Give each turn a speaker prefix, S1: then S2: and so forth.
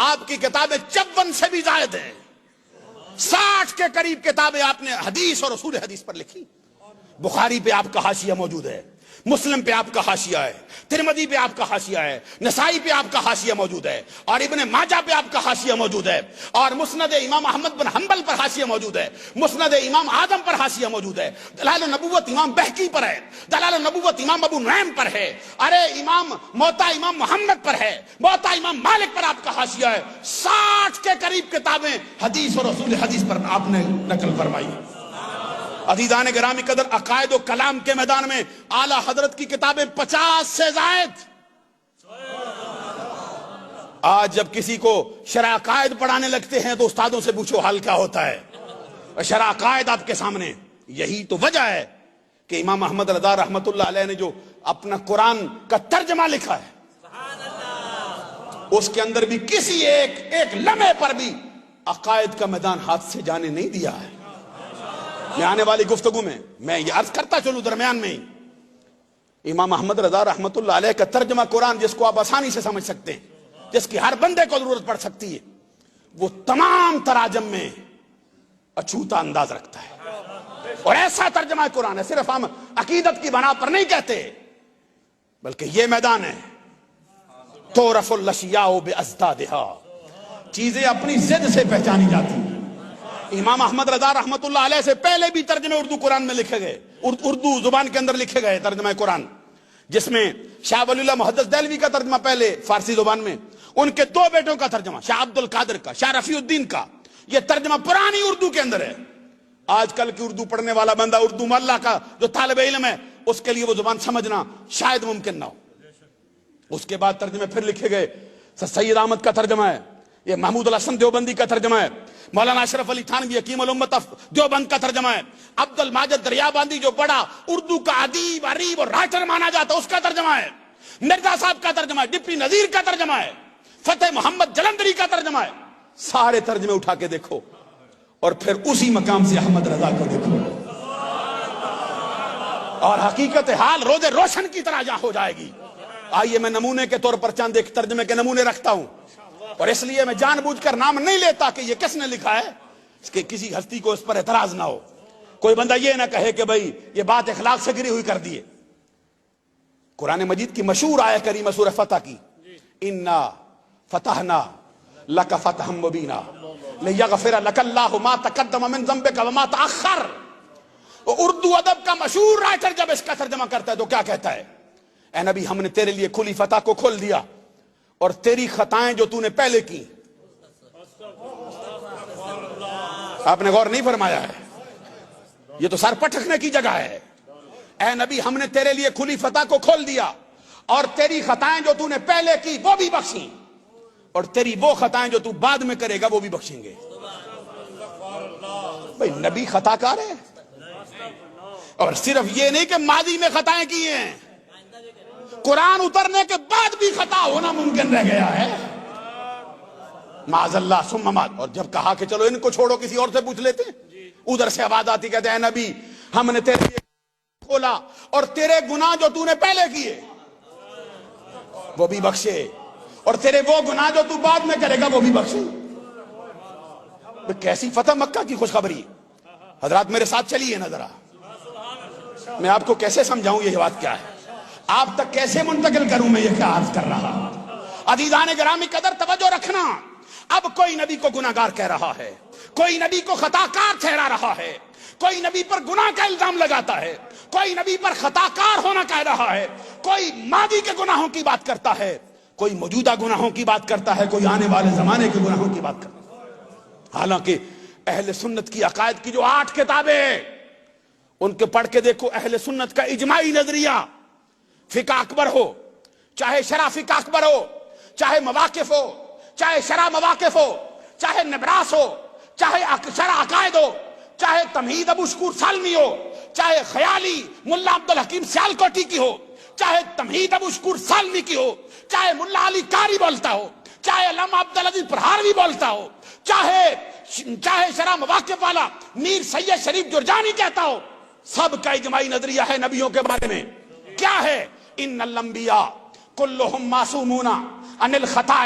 S1: آپ کی کتابیں 54 سے بھی زائد ہیں، 60 کے قریب کتابیں آپ نے حدیث اور اصول حدیث پر لکھی۔ بخاری پہ آپ کا حاشیہ موجود ہے، مسلم پہ آپ کا حاشیہ ہے، ترمذی پہ آپ کا حاشیہ ہے، نسائی پہ آپ کا حاشیہ موجود ہے، اور ابن ماجہ پہ آپ کا حاشیہ موجود ہے، اور مسند امام احمد بن حنبل پر حاشیہ موجود ہے، مسند امام اعظم پر حاشیہ موجود ہے، دلائل النبوت امام بہقی پر ہے، دلائل النبوت امام ابو نعیم پر ہے، ارے موطا امام محمد پر ہے، موطا امام مالک پر آپ کا حاشیہ ہے۔ 60 کے قریب کتابیں حدیث اور اصول حدیث پر آپ نے نقل فرمائی۔ عزیزان گرامی قدر، عقائد و کلام کے میدان میں اعلی حضرت کی کتابیں 50 سے زائد۔ آج جب کسی کو شرح عقائد پڑھانے لگتے ہیں تو استادوں سے پوچھو حال کیا ہوتا ہے، اور شرح عقائد آپ کے سامنے۔ یہی تو وجہ ہے کہ امام احمد رضا رحمت اللہ علیہ نے جو اپنا قرآن کا ترجمہ لکھا ہے، اس کے اندر بھی کسی ایک لمحے پر بھی عقائد کا میدان ہاتھ سے جانے نہیں دیا ہے۔ میں آنے والی گفتگو میں یہ عرض کرتا چلوں درمیان میں ہی، امام احمد رضا رحمت اللہ علیہ کا ترجمہ قرآن، جس کو آپ آسانی سے سمجھ سکتے ہیں، جس کی ہر بندے کو ضرورت پڑ سکتی ہے، وہ تمام تراجم میں اچھوتا انداز رکھتا ہے، اور ایسا ترجمہ قرآن ہے۔ صرف ہم عقیدت کی بنا پر نہیں کہتے، بلکہ یہ میدان ہے تعرف الاشیاء بازدادھا، چیزیں اپنی ضد سے پہچانی جاتی ہیں۔ امام احمد رضا رحمت اللہ علیہ سے پہلے بھی ترجمے اردو قرآن میں لکھے گئے، اردو زبان کے اندر لکھے گئے ترجمہ قرآن، جس میں شاہ ولی اللہ محدث دہلوی کا ترجمہ پہلے فارسی زبان میں، ان کے 2 بیٹوں کا ترجمہ، شاہ عبد القادر کا، شاہ رفیع الدین کا، یہ ترجمہ پرانی اردو کے اندر ہے۔ آج کل کی اردو پڑھنے والا بندہ، اردو محلہ کا جو طالب علم ہے، اس کے لیے وہ زبان سمجھنا شاید ممکن نہ ہو۔ اس کے بعد ترجمے پھر لکھے گئے، سید احمد کا ترجمہ ہے، یہ محمود الحسن دیوبندی کا ترجمہ ہے، مولانا اشرف علی تھانوی حکیم الامت دیوبند کا ترجمہ ہے، عبد الماجد دریابندی جو بڑا اردو کا ادیب، عریب اور رائٹر مانا جاتا ہے، اس کا ترجمہ ہے، مرزا صاحب کا ترجمہ ہے، ڈپٹی نذیر کا ترجمہ ہے، فتح محمد جلندری کا ترجمہ ہے۔ سارے ترجمے اٹھا کے دیکھو اور پھر اسی مقام سے احمد رضا کو دیکھو، اور حقیقت حال روز روشن کی طرح جہاں ہو جائے گی۔ آئیے میں نمونے کے طور پر چند ایک ترجمے کے نمونے رکھتا ہوں، اور اس لیے میں جان بوجھ کر نام نہیں لیتا کہ یہ کس نے لکھا ہے، اس کے کسی ہستی کو اس پر اعتراض نہ ہو، کوئی بندہ یہ نہ کہے کہ بھئی یہ بات اخلاق سے گری ہوئی کر دیے۔ قرآن مجید کی مشہور آیت کریمہ سورہ فتح کی، انا فتحنا لک فتحا مبینا لیغفر لک اللہ ما تقدم من ذنبک وما تأخر۔ اردو ادب کا مشہور رائٹر جب اس کا ترجمہ کرتا ہے تو کیا کہتا ہے؟ اے نبی، ہم نے تیرے لیے کھلی فتح کو کھول دیا، اور تیری خطائیں جو تو نے پہلے کی، آپ نے غور نہیں فرمایا ہے، یہ تو سر پٹکنے کی جگہ ہے۔ اے نبی، ہم نے تیرے لیے کھلی فتح کو کھول دیا، اور تیری خطائیں جو تو نے پہلے کی وہ بھی بخشیں، اور تیری وہ خطائیں جو تو بعد میں کرے گا وہ بھی بخشیں گے۔ بھئی نبی خطا کار ہے، اور صرف یہ نہیں کہ ماضی میں خطائیں کی ہیں، قرآن اترنے کے بعد بھی خطا ہونا ممکن رہ گیا ہے، معاذ اللہ ثم معاذ۔ اور جب کہا کہ چلو ان کو چھوڑو کسی اور سے پوچھ لیتے ہیں، ادھر سے آواز آتی، کہتے ہیں اے نبی، ہم نے تیرے لیے کھولا، اور تیرے گناہ جو تو نے پہلے کیے وہ بھی بخشے، اور تیرے وہ گناہ جو تو بعد میں کرے گا وہ بھی بخشے۔ کیسی فتح مکہ کی خوشخبری۔ حضرات میرے ساتھ چلیے نا ذرا، میں آپ کو کیسے سمجھاؤں یہ بات کیا ہے، آپ تک کیسے منتقل کروں میں یہ کیا عرض کر رہا۔ عزیزان گرامی قدر توجہ رکھنا، اب کوئی نبی کو گناہگار کہہ رہا ہے، کوئی نبی کو خطا کار ٹھہرا رہا ہے، کوئی نبی پر گناہ کا الزام لگاتا ہے، کوئی نبی پر خطا کار ہونا کہہ رہا ہے، کوئی ماضی کے گناہوں کی بات کرتا ہے، کوئی موجودہ گناہوں کی بات کرتا ہے، کوئی آنے والے زمانے کے گناہوں کی بات کرتا ہے۔ حالانکہ اہل سنت کی عقائد کی جو 8 کتابیں، ان کے پڑھ کے دیکھو، اہل سنت کا اجماعی نظریہ، فقہ اکبر ہو، چاہے شرح فقہ اکبر ہو، چاہے مواقف ہو، چاہے شرح مواقف ہو، چاہے نبراس ہو، چاہے شرح عقائد ہو، چاہے تمہید ابو شکور سالمی ہو، چاہے خیالی ملا عبدالحکیم سیالکوٹی کی ہو، چاہے تمہید ابو شکور سالمی کی ہو، چاہے ملا علی قاری بولتا ہو، چاہے علامہ عبدالعزیز پرہاروی بولتا ہو، چاہے شرح مواقف والا میر سید شریف جرجانی کہتا ہو، سب کا اجماعی نظریہ ہے نبیوں کے بارے میں۔ کیا ہے؟ ان الانبیاء کلہم معصومون عن الخطاء